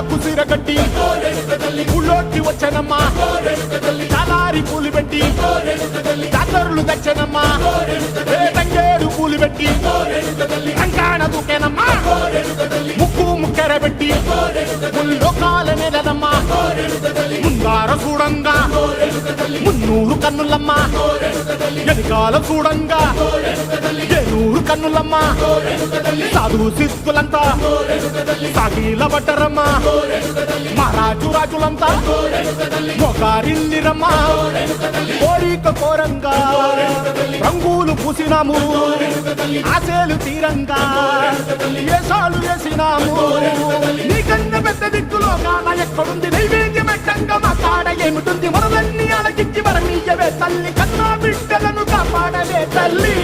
ఊళ్ళకు సిరగట్టి ఊళ్ళోకి వచ్చనమ్మా చాలారి పూలు పెట్టి జాతరులు తెచ్చనమ్మా తంగేడు పూలు పెట్టి కంకాణ దూకేనమ్మా ముక్కు ముక్కెర పెట్టి ముల్లోకాల నెలనమ్మా ముందార చూడంగా మున్నూరు కన్నులమ్మా ఎనికాల చూడంగా ఏనూరు కన్నులమ్మా సాధువు సిద్ధులంతా సాగిల బట్టరమ్మా మహారాజు రాజులంతా మొగారిల్లిరమ్మా కోరిక కోరంగా రంగులు పూసినాము ఆశలు తీరంగా ఏసాలు వేసినాము నీకన్నా పెద్ద దిక్కులో కాన ఎక్కడుంది నైవేద్యం పెట్టంగా మా కాడ ఏమిటుంది మనలన్నీ అలకిచ్చి మరణీయవే తల్లి కన్నా బిడ్డలను కాపాడవే తల్లి